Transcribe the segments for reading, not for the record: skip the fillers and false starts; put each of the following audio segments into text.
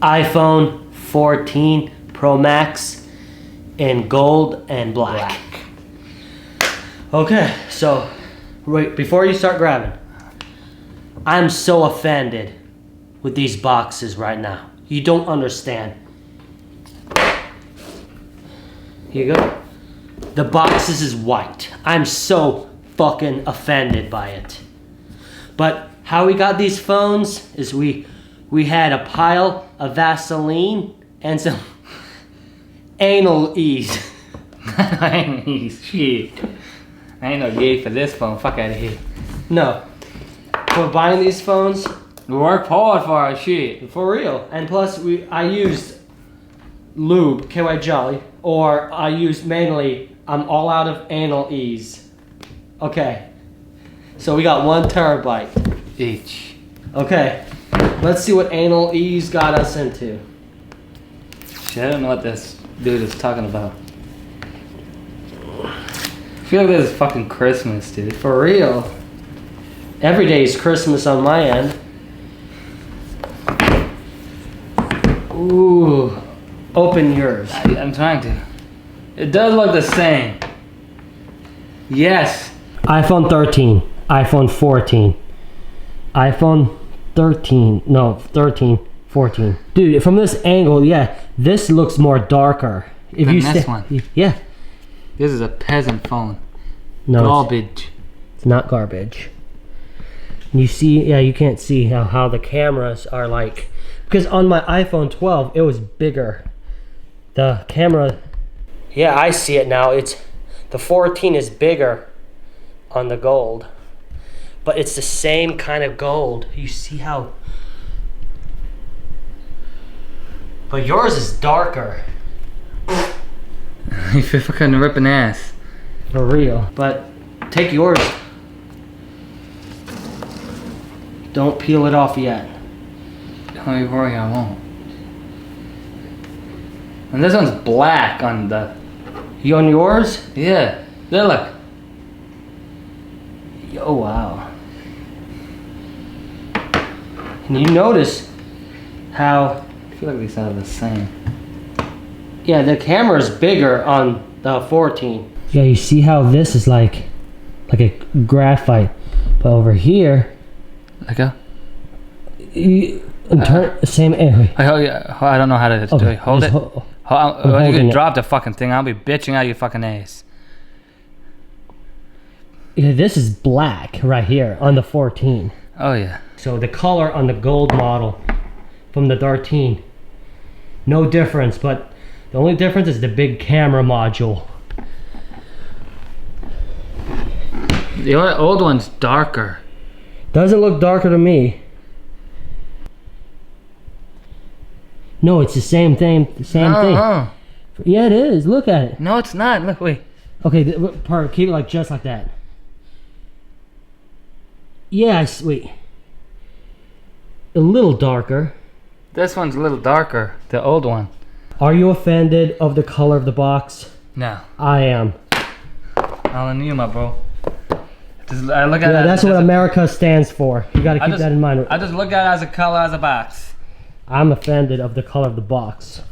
iPhone 14 Pro Max in gold and black. Okay, so wait, before you start grabbing, I'm so offended with these boxes right now. You don't understand. Here you go. The boxes is white. I'm so fucking offended by it. But how we got these phones is we had a pile of Vaseline and some anal ease. Anal ease, shit. I ain't no gay for this phone. Fuck out of here. No. For buying these phones, We work hard for our shit. for real. And plus, I used lube, KY Jelly, or I used mainly, I'm all out of anal ease. Okay. So we got 1 terabyte. Each. Okay. Let's see what anal ease got us into. Shit, I don't know what this dude is talking about. I feel like this is fucking Christmas, dude. For real. Every day is Christmas on my end. Ooh. Open yours. I'm trying to. It does look the same. Yes. iPhone 13, iPhone 14, iPhone 13, no, 13, 14. Dude, from this angle, yeah, this looks more darker. If Than you this one. Yeah. This is a peasant phone. No, Garbage. it's not garbage. You see, yeah, you can't see how the cameras are like, because on my iPhone 12, it was bigger. The camera, yeah, I see it now. The 14 is bigger on the gold, but it's the same kind of gold. You see how, but yours is darker. You feel fucking ripping ass. For real. But take yours. Don't peel it off yet. Don't you worry, I won't. And this one's black on the... You on yours? Yeah. There, look. Oh, wow. And you notice how, I feel like these are the same. yeah, the camera's bigger on the 14. Yeah, you see how this is like a graphite. But over here, Like a... turn same area. I don't know how to do it. Hold it. You holding can it. drop the fucking thing. I'll be bitching out your fucking ass. Yeah, this is black right here on the 14. Oh, yeah. So the color on the gold model from the 13, no difference, but the only difference is the big camera module. The old one's darker. Doesn't look darker to me. No, it's the same thing. The same thing. Oh. Yeah, it is. Look at it. No, it's not. Look, wait. Okay, part keep it like just like that. Yeah, wait. A little darker. This one's a little darker. The old one. Are you offended of the color of the box? No. I am. All on you, my bro. I look at Yeah, it that's what America stands for. You gotta keep just- that in mind. I just look at it as a color, as a box. I'm offended of the color of the box.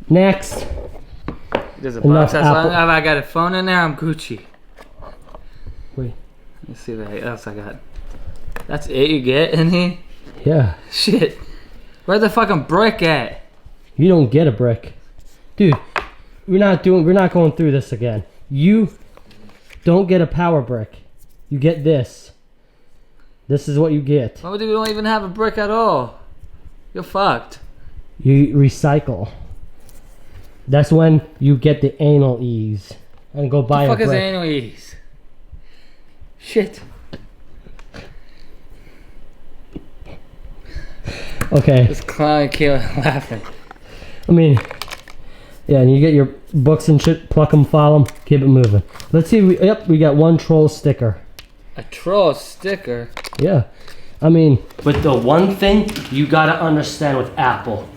Next. There's a Enough box. As long Apple. as I got a phone in there, I'm Gucci. Wait. Let's see what else I got. That's it you get in here? Yeah. Shit. Where's the fucking brick at? You don't get a brick. Dude, we're not going through this again. You don't get a power brick. You get this. This is what you get. Why would you don't even have a brick at all? You're fucked. You recycle. That's when you get the anal ease and go buy What a the fuck is brick. anyways? Shit. Okay. This clown kid laughing. I mean, yeah, and you get your books and shit, pluck them, file them, keep it moving. Let's see. Yep, we got one troll sticker. A troll sticker? Yeah. I mean, but the one thing you gotta understand with Apple,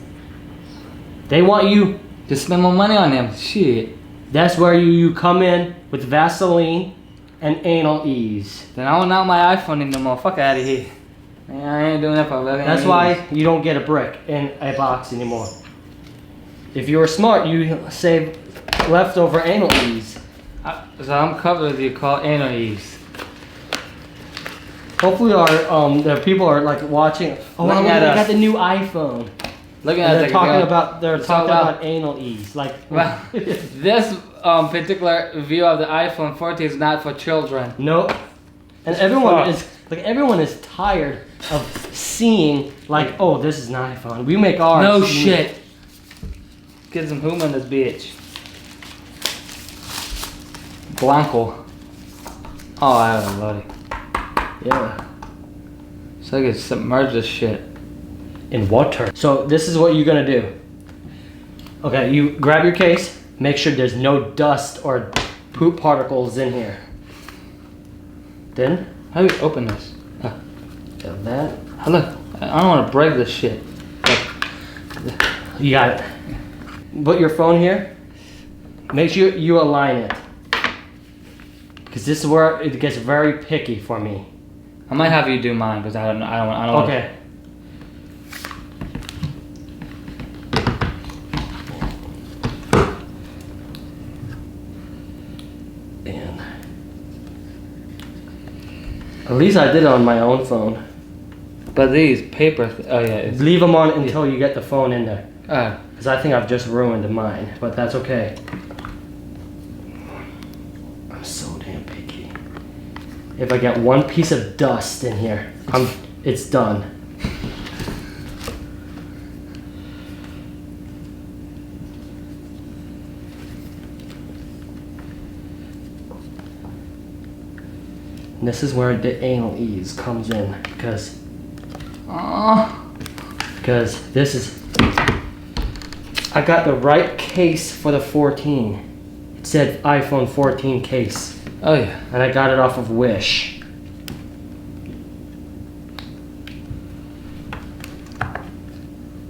they want you, Just spend more money on them. Shit. that's where you come in with Vaseline and anal ease. Then I don't want my iPhone anymore. Fuck out of here. Man, I ain't doing that for living. That's why you don't get a brick in a box anymore. If you were smart, you save leftover anal ease. So I'm covered with you called anal ease. Hopefully the people are like watching. Oh, Looking look, at they us. got the new iPhone. Looking And at they're it, talking like, about it's all about anal ease. Like, well, this particular view of the iPhone 14 is not for children. nope. And everyone is tired of seeing like, oh, this is an iPhone. We make ours. No shit. Get some whom in this bitch. Blanco. Oh, I have a buddy. Yeah. So I can submerge this shit. In water. So this is what you're gonna do. Okay, you grab your case. Make sure there's no dust or poop particles in here. Then, How do we open this? got that. Oh, look, I don't want to break this shit. You got it. Put your phone here. Make sure you align it. Because this is where it gets very picky for me. I might have you do mine because I don't want. Okay. And at least I did it on my own phone. But these paper. Oh yeah. It's, Leave them on until you get the phone in there. uh, Because I think I've just ruined mine, but that's okay. I'm so damn picky. If I get one piece of dust in here, it's done. And this is where the anal ease comes in, because this is, I got the right case for the 14. It said iPhone 14 case. oh yeah. And I got it off of Wish.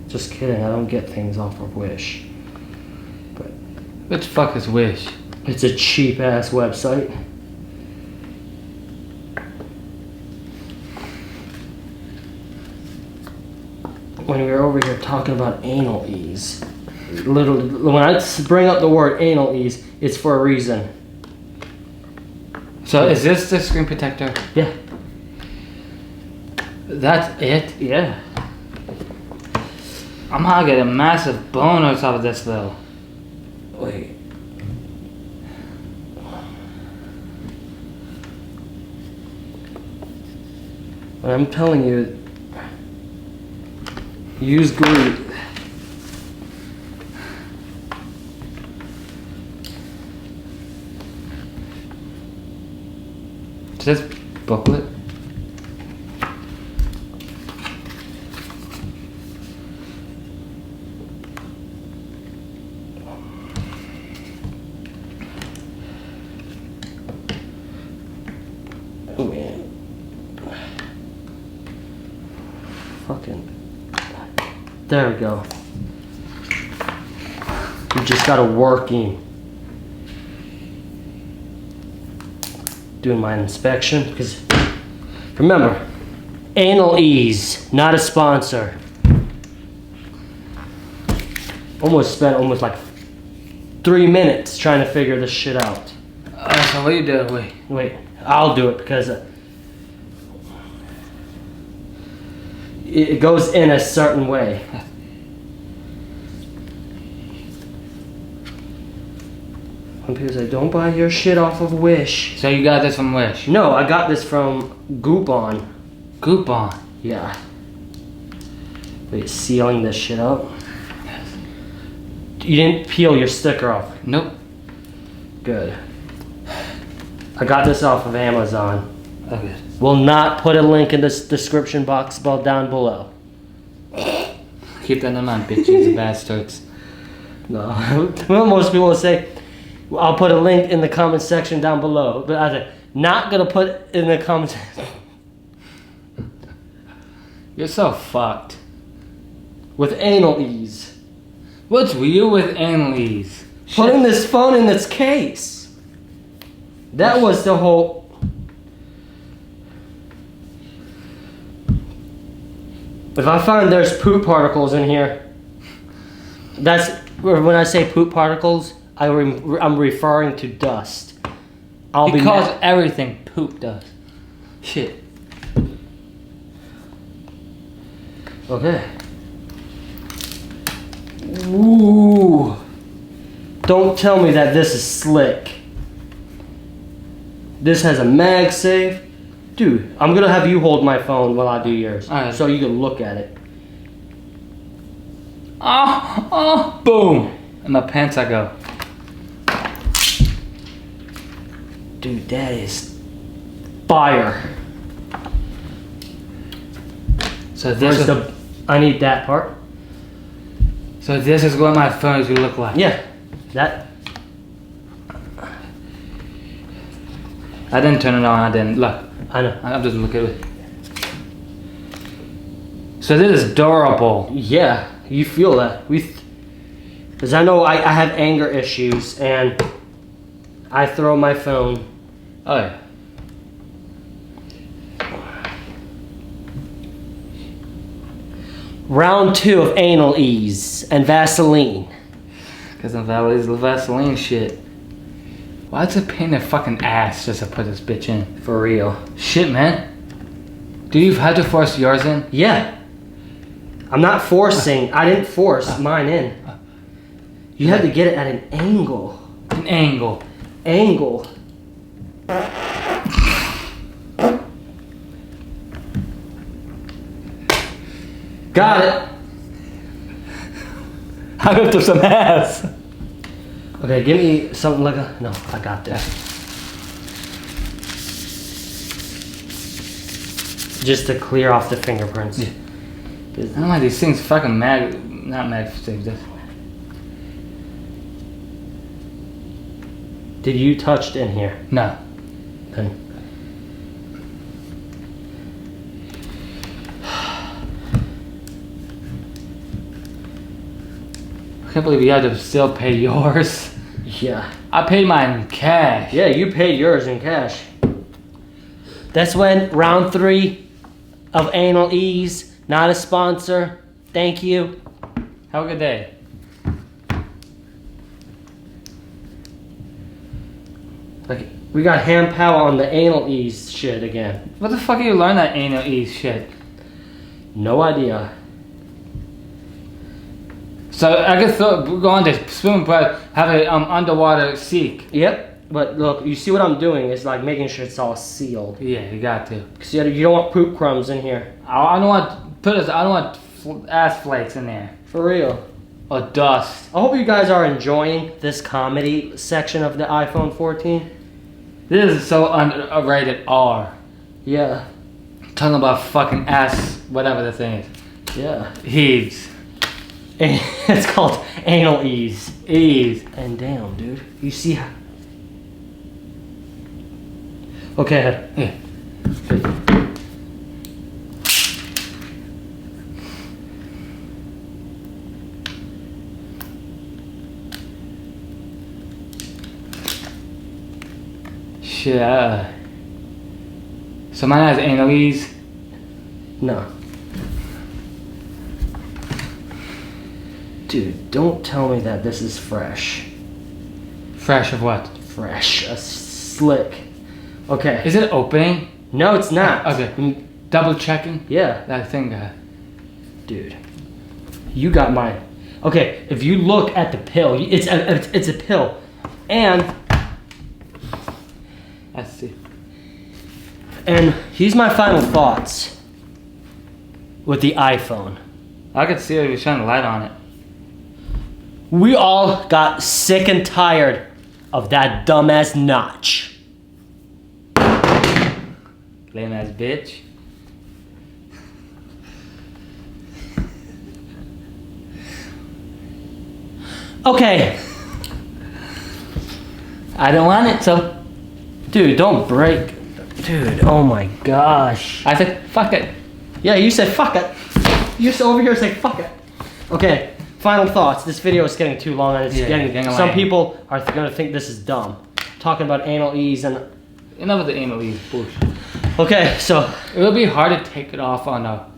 Just kidding, I don't get things off of Wish. But Which fuck is Wish? it's a cheap ass website. When we were over here talking about anal ease, when I bring up the word anal ease, it's for a reason. So is this the screen protector? Yeah. That's it? Yeah. I'm gonna get a massive bonus out of this though. Wait. But I'm telling you, use glue. Is this booklet? Oh man. Fucking. There we go. You just got a working. Doing my inspection, because remember, Anal Ease, not a sponsor. Spent like 3 minutes trying to figure this shit out. So what you do? Wait, I'll do it because it goes in a certain way. When people say, don't buy your shit off of Wish. So you got this from Wish? No, I got this from Groupon. Groupon? Yeah. Wait, sealing this shit up? Yes. You didn't peel your sticker off. Nope. Good. I got this off of Amazon. Okay. Will not put a link in the description box down below. Keep that in mind, bitches, bastards. No. Well, most people will say, I'll put a link in the comment section down below. But I said, not gonna put in the comments. You're so fucked. With Anal Ease. What's weird with anal ease? Putting this phone in its case. That was the whole. If I find there's poop particles in here, that's when I say poop particles, I'm referring to dust. Because everything poop does. Shit. Okay. Ooh. Don't tell me that this is slick. This has a MagSafe. Dude, I'm gonna have you hold my phone while I do yours. Alright. So you can look at it. Oh, boom. In my pants I go. Dude, that is fire. So this is I need that part. So this is what my phone is gonna look like. Yeah. That. I didn't turn it on, I didn't. Look. I know. I'm just looking at it. So this is durable. Yeah, you feel that. Because I know I have anger issues and I throw my phone. Oh yeah. Round 2 of anal ease and Vaseline. Cause of all this Vaseline shit. Why it's a pain in the fucking ass just to put this bitch in? For real. Shit, man. Do you have to force yours in? Yeah. I'm not forcing. I didn't force mine in. You had to get it at an angle. An angle. Angle. Got it. I hooked up some ass. Okay, give me something like a... No, I got this. Just to clear off the fingerprints. Yeah. I don't know why these things fucking not MagSafe. Did you touch in here? No. Then. I can't believe you had to still pay yours. Yeah. I paid mine in cash. Yeah, you paid yours in cash. That's when round 3 of Anal Ease, not a sponsor. Thank you. Have a good day. Like, we got hand power on the Anal Ease shit again. What the fuck you learn that anal ease shit? No idea. So I could go on this swimming pool, have an underwater seek. Yep. But look, you see what I'm doing? It's like making sure it's all sealed. Yeah, you got to. Cause you don't want poop crumbs in here. I don't want ass flakes in there. For real. Or dust. I hope you guys are enjoying this comedy section of the iPhone 14. This is so rated R. Yeah. Talking about fucking ass, whatever the thing is. Yeah. Heaves. It's called Anal Ease. Ease. And damn, dude. You see how... Okay. Yeah. Shit. So mine has anal ease. No. Dude, don't tell me that this is fresh. Fresh of what? Fresh. A slick. Okay. Is it opening? No, it's not. Okay. Double checking. Yeah. That thing. Dude. You got mine. Okay, if you look at the pill, it's a pill. And... Let's see. And here's my final thoughts with the iPhone. I could see it if you shine a light on it. We all got sick and tired of that dumbass notch. Lame ass bitch. Okay. I don't want it, so. Dude, don't break. Dude, oh my gosh. I said, fuck it. Yeah, you said fuck it. You just over here say fuck it. Okay, final thoughts. This video is getting too long and it's getting some people are gonna think this is dumb. Talking about anal ease and... Enough of the anal ease bullshit. Okay, so... It will be hard to take it off on a...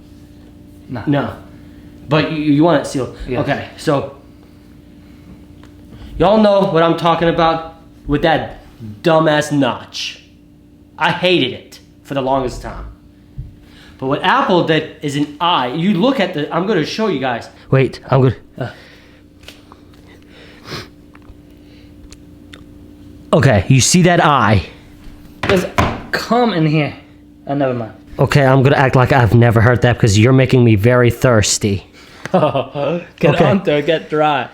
No. No. But you want it sealed. Yes. Okay, so y'all know what I'm talking about with that dumbass notch. I hated it for the longest time. But what Apple did is an eye. You look at the, I'm going to show you guys. Wait, I'm good. Okay, you see that eye? There's cum in here. Oh, never mind. Okay, I'm going to act like I've never heard that because you're making me very thirsty. Get Okay. on there, get dry.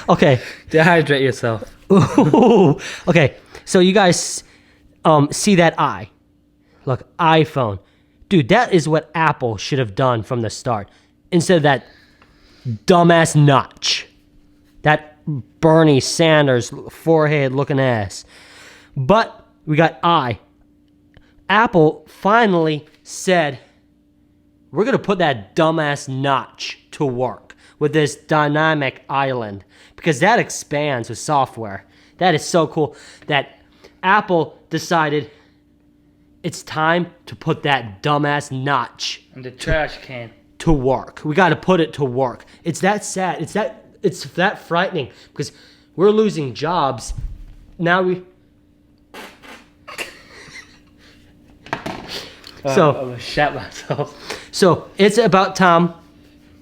Okay. Dehydrate yourself. Okay, so you guys see that eye? Look, iPhone. Dude, that is what Apple should have done from the start. Instead of that dumbass notch. That Bernie Sanders forehead looking ass. But we got eye. Apple finally said, we're going to put that dumbass notch to work with this dynamic island. Because that expands with software. That is so cool that Apple decided it's time to put that dumbass notch In the trash can. to work. We got to put it to work. It's that sad. It's that frightening because we're losing jobs. Now we. So I was shat myself. So it's about time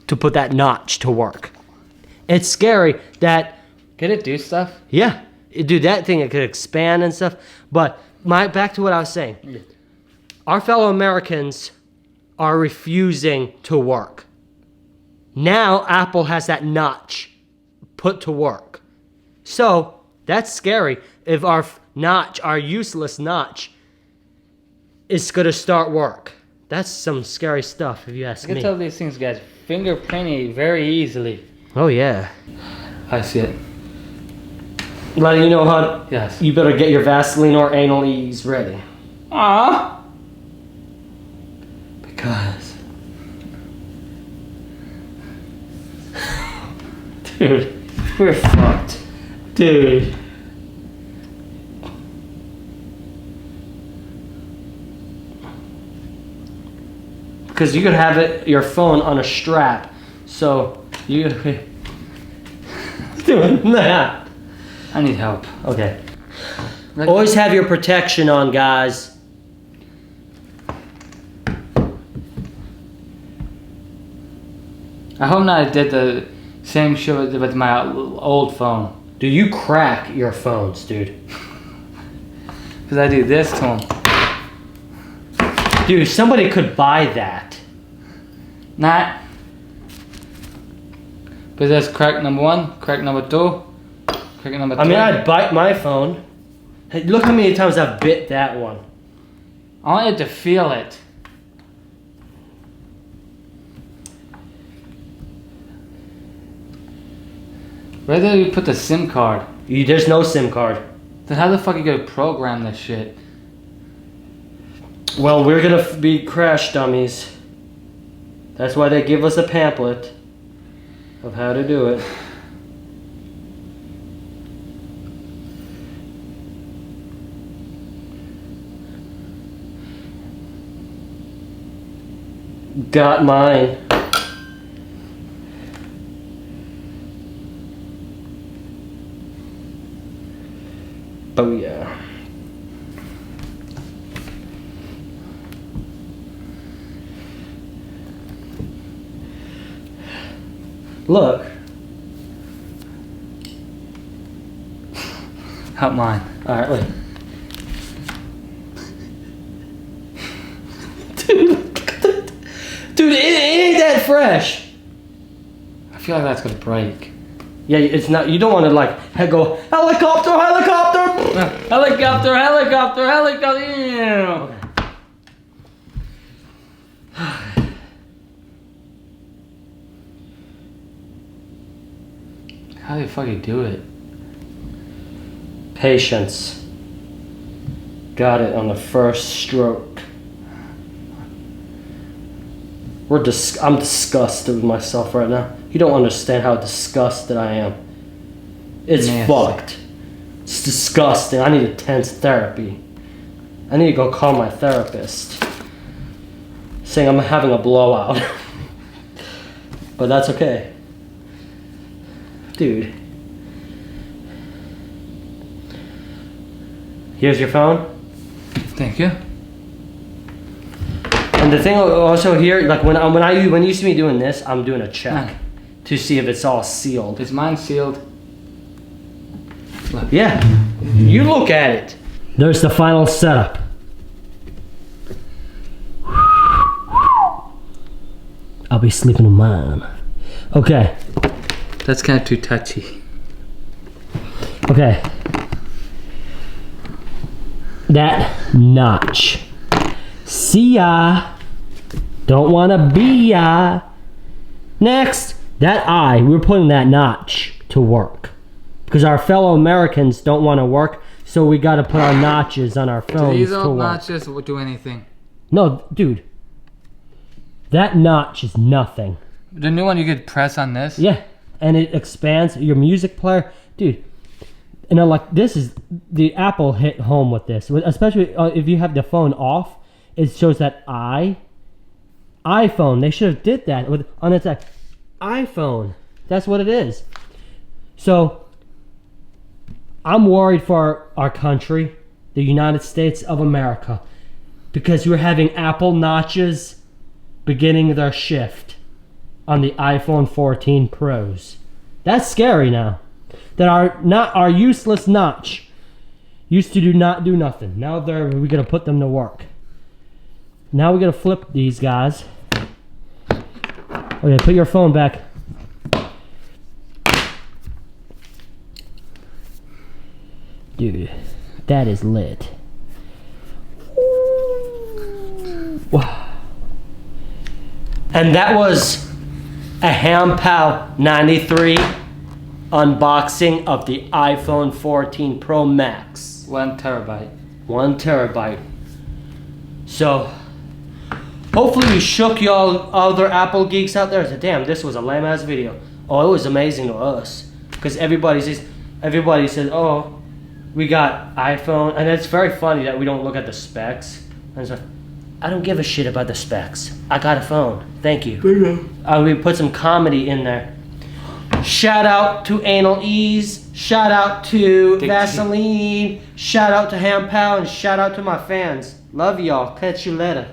to put that notch to work. It's scary that, Could it do stuff? yeah, dude, that thing, it could expand and stuff. But back to what I was saying. Our fellow Americans are refusing to work. Now Apple has that notch put to work. So that's scary if our notch, our useless notch, is going to start work. That's some scary stuff if you ask I can me. tell these things, guys, fingerprinted very easily. Oh yeah. I see it. Letting you know how Yes. you better get your Vaseline or anal ease ready. Ah. Because dude, we're fucked. Dude. Because you could have your phone on a strap. So you doing that. I need help. Okay. Always have your protection on, guys. I hope not I did the same shit with my old phone. Do you crack your phones, dude? Because I do this to them. Dude, somebody could buy that. Not. But that's crack number 1, crack number 2, crack number 3. I mean, I'd bite my phone. Hey, look how many times I've bit that one. I want you to feel it. Where did you put the SIM card? There's no SIM card. Then how the fuck you gonna program this shit? Well, we're gonna be crash dummies. That's why they give us a pamphlet of how to do it. Got mine. Oh yeah. Look. Help mine. All right, wait. Dude, it ain't that fresh. I feel like that's gonna break. Yeah, it's not. You don't want to like go helicopter, helicopter. Helicopter, helicopter, helicopter. Yeah. How do you fucking do it? Patience. Got it on the first stroke. I'm disgusted with myself right now. You don't understand how disgusted I am. It's Nasty. fucked. It's disgusting. I need intense therapy. I need to go call my therapist. saying I'm having a blowout. But that's okay. Dude. Here's your phone. Thank you. And the thing also here, like when you see me doing this, I'm doing a check to see if it's all sealed. Is mine sealed? Look. Yeah. You look at it. There's the final setup. I'll be sleeping with mine. Okay. That's kind of too touchy. Okay. That notch. See ya. Don't wanna be ya. Next, that eye. We're putting that notch to work. Because our fellow Americans don't want to work, so we gotta put our notches on our phones These to old work. notches will do anything. No, dude. That notch is nothing. The new one you could press on this? Yeah, and it expands your music player. Dude, you know, like this is, the Apple hit home with this. Especially if you have the phone off, it shows that iPhone. They should have did that on its iPhone. That's what it is. So, I'm worried for our country, the United States of America, because we're having Apple notches beginning their shift on the iPhone 14 Pros. That's scary now. That our useless notch used to not do nothing. Now we're gonna put them to work. Now we're gonna flip these guys. Okay, put your phone back. Dude, that is lit. Wow. And that was a HamPal 93 unboxing of the iPhone 14 Pro Max. 1 terabyte. 1 terabyte. So, hopefully you shook y'all other Apple geeks out there. Said, damn, this was a lame ass video. Oh, it was amazing to us. Because everybody says, oh, we got iPhone. And it's very funny that we don't look at the specs. And so, I don't give a shit about the specs. I got a phone. Thank you. We put some comedy in there. Shout out to Anal Ease. Shout out to Vaseline. Shout out to HamPal. And shout out to my fans. Love y'all. Catch you later.